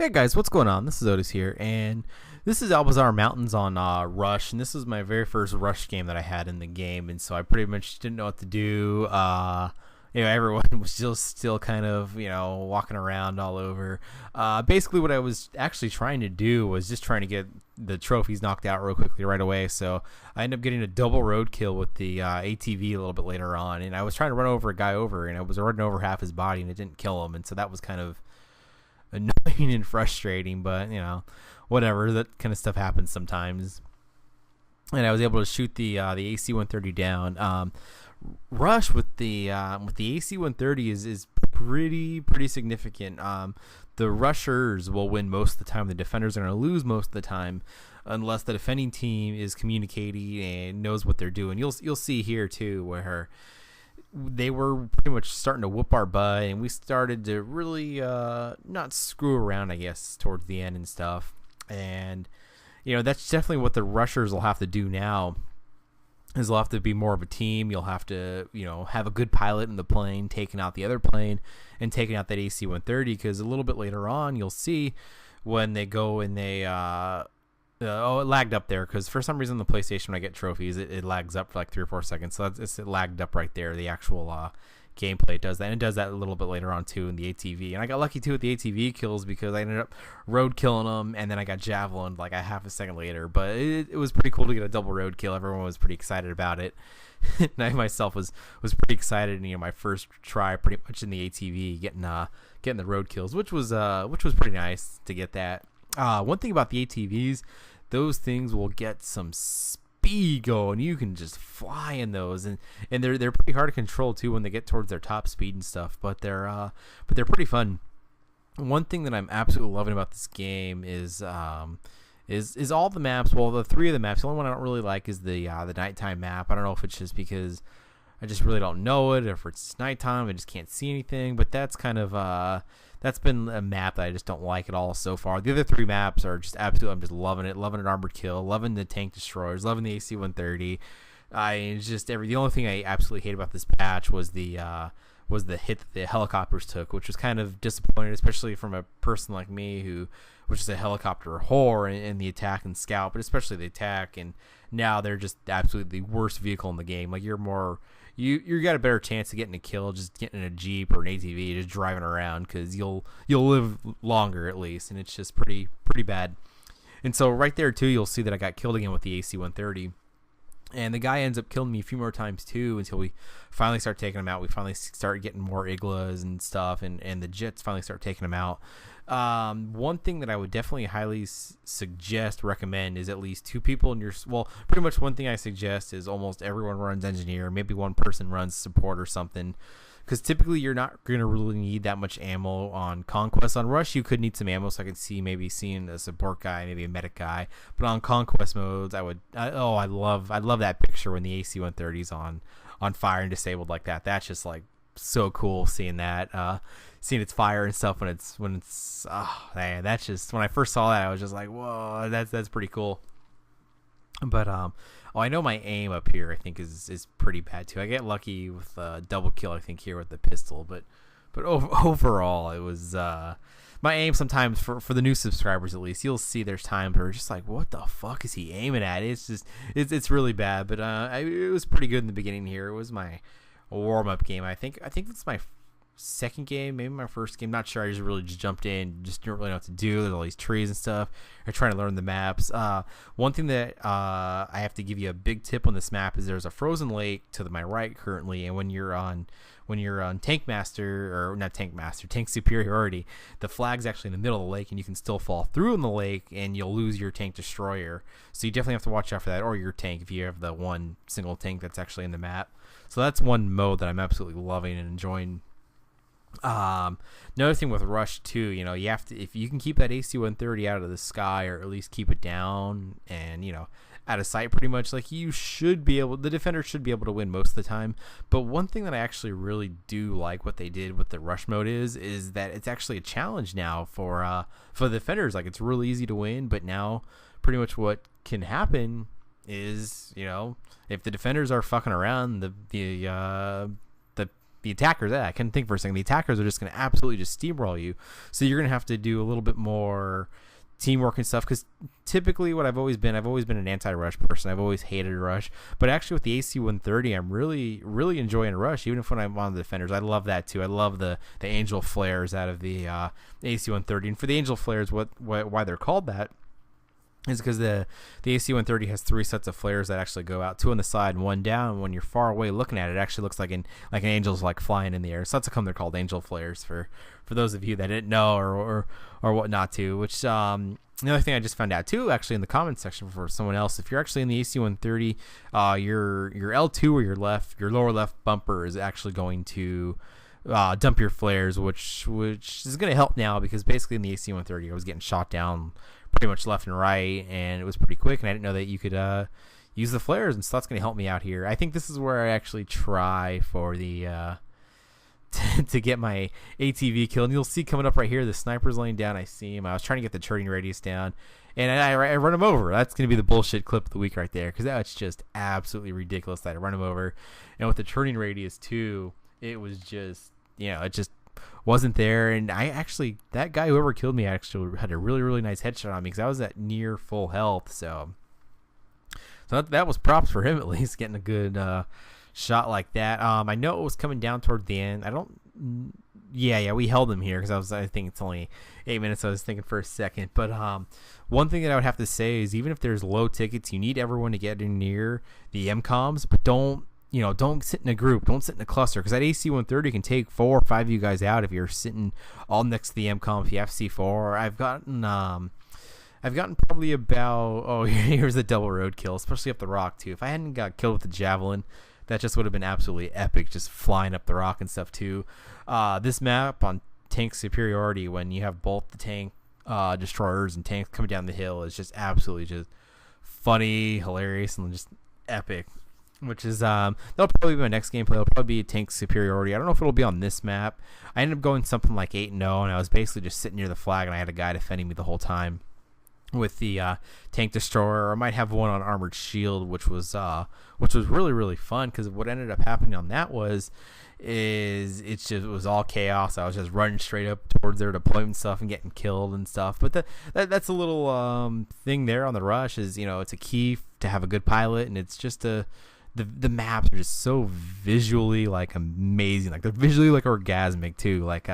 Hey guys, what's going on? This is Otis here, and this is Alborz Mountains on Rush, and this is my very first Rush game that I had in the game, and so I pretty much didn't know what to do. Everyone was just still kind of, walking around all over. Basically, what I was actually trying to do was just trying to get the trophies knocked out real quickly right away, so I ended up getting a double roadkill with the ATV a little bit later on, and I was trying to run over a guy and I was running over half his body, and it didn't kill him, and so that was kind of annoying and frustrating, but whatever, that kind of stuff happens sometimes. And I was able to shoot the AC-130 down. Rush with the AC-130 is pretty significant. The rushers will win most of the time. The defenders are going to lose most of the time unless the defending team is communicating and knows what they're doing. You'll see here too where they were pretty much starting to whoop our butt, and we started to really not screw around, I guess, towards the end and stuff. And that's definitely what the rushers will have to do now. Is they'll have to be more of a team. You'll have to have a good pilot in the plane taking out the other plane and taking out that AC-130, because a little bit later on you'll see when they go and they it lagged up there because for some reason the PlayStation, when I get trophies, it lags up for like 3 or 4 seconds. So it lagged up right there. The actual gameplay does that, and it does that a little bit later on too in the ATV. And I got lucky too with the ATV kills because I ended up road killing them, and then I got javelined like a half a second later. But it was pretty cool to get a double road kill. Everyone was pretty excited about it. And I myself was pretty excited. My first try pretty much in the ATV, getting the road kills, which was pretty nice to get that. One thing about the ATVs, those things will get some speed going. You can just fly in those, and they're pretty hard to control too when they get towards their top speed and stuff. But they're pretty fun. One thing that I'm absolutely loving about this game is all the maps. Well, the 3 of the maps. The only one I don't really like is the nighttime map. I don't know if it's just because I just really don't know it, or if it's nighttime I just can't see anything. But that's kind of that's been a map that I just don't like at all so far. The other 3 maps are just absolutely, I'm just loving it. Loving an armored kill, loving the tank destroyers, loving the AC-130. The only thing I absolutely hate about this patch was the hit that the helicopters took, which was kind of disappointing, especially from a person like me who was just a helicopter whore in the attack and scout, but especially the attack. And now they're just absolutely the worst vehicle in the game. Like you got a better chance of getting a kill just getting in a Jeep or an ATV, just driving around, because you'll live longer at least, and it's just pretty bad. And so right there too, you'll see that I got killed again with the AC-130, and the guy ends up killing me a few more times too until we finally start taking him out. We finally start getting more Iglas and stuff, and the jets finally start taking him out. One thing that I would definitely highly recommend is at least 2 people in your, pretty much one thing I suggest is almost everyone runs engineer, maybe one person runs support or something, because typically you're not going to really need that much ammo on Conquest. On Rush you could need some ammo, so I could see maybe seeing a support guy, maybe a medic guy, but on Conquest modes I love that picture when the AC-130's on fire and disabled like that. That's just like so cool seeing that, seeing its fire and stuff when it's man, that's just, when I first saw that I was just like, whoa, that's pretty cool. But I know my aim up here I think is pretty bad too. I get lucky with a double kill I think here with the pistol, but overall it was my aim sometimes, for the new subscribers at least, you'll see there's times where it's just like, what the fuck is he aiming at? It's just it's really bad. But it was pretty good in the beginning here. It was my warm-up game. I think it's my second game, maybe my first game, not sure. I just really jumped in, just didn't really know what to do. There's all these trees and stuff. I'm trying to learn the maps. One thing that I have to give you a big tip on this map is there's a frozen lake to my right currently, and when you're on Tank Superiority, the flag's actually in the middle of the lake, and you can still fall through in the lake and you'll lose your tank destroyer. So you definitely have to watch out for that, or your tank if you have the one single tank that's actually in the map. So that's one mode that I'm absolutely loving and enjoying. Another thing with Rush too, you have to, if you can keep that AC-130 out of the sky, or at least keep it down and out of sight pretty much, like the defender should be able to win most of the time. But one thing that I actually really do like what they did with the Rush mode is that it's actually a challenge now for the defenders. Like, it's really easy to win, but now pretty much what can happen is, if the defenders are fucking around, the the attackers, I couldn't think for a second. The attackers are just going to absolutely just steamroll you. So you're going to have to do a little bit more teamwork and stuff, because typically what I've always been an anti-rush person. I've always hated rush, but actually with the AC-130, I'm really enjoying rush, even if when I'm on the defenders. I love that too. I love the angel flares out of the AC-130, and for the angel flares, why they're called that is because the AC-130 has 3 sets of flares that actually go out, 2 on the side and 1 down. When you're far away looking at it, it actually looks like an angel's like flying in the air. So that's how come they're called angel flares, for those of you that didn't know or whatnot too. Which another thing I just found out too, actually in the comments section for someone else, if you're actually in the AC-130, your L2 or your lower left bumper is actually going to dump your flares, which is going to help now, because basically in the AC-130 I was getting shot down pretty much left and right, and it was pretty quick, and I didn't know that you could use the flares, and so that's going to help me out here. I think this is where I actually try for the to get my ATV kill, and you'll see coming up right here, the sniper's laying down. I see him. I was trying to get the turning radius down, and I run him over. That's going to be the bullshit clip of the week right there, because that's just absolutely ridiculous that I run him over. And with the turning radius too, it was just, it just wasn't there. And that guy, whoever killed me, actually had a really nice headshot on me, because I was at near full health. So that was props for him, at least getting a good shot like that. I know it was coming down toward the end. We held him here, because I think it's only 8 minutes. I was thinking for a second, but one thing that I would have to say is, even if there's low tickets, you need everyone to get in near the MCOMs, but don't sit in a group, don't sit in a cluster, because that AC-130 can take 4 or 5 of you guys out if you're sitting all next to the MCOM. If you have C4, I've gotten probably about, here's a double roadkill, especially up the rock too. If I hadn't got killed with the javelin, that just would have been absolutely epic, just flying up the rock and stuff too. This map on tank superiority, when you have both the tank destroyers and tanks coming down the hill, is just absolutely just funny, hilarious, and just epic. Which is that'll probably be my next gameplay. It'll probably be tank superiority. I don't know if it'll be on this map. I ended up going something like 8-0, and I was basically just sitting near the flag, and I had a guy defending me the whole time with the tank destroyer. Or I might have one on armored shield, which was really fun, because what ended up happening on that was it was all chaos. I was just running straight up towards their deployment stuff and getting killed and stuff. But that's a little thing there on the rush, is it's a key to have a good pilot, and it's just the maps are just so visually like amazing, like they're visually like orgasmic too, like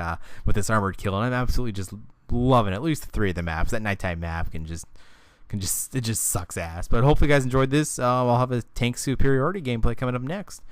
with this armored kill, and I'm absolutely just loving at least 3 of the maps. That nighttime map it just sucks ass. But hopefully you guys enjoyed this. I'll have a tank superiority gameplay coming up next.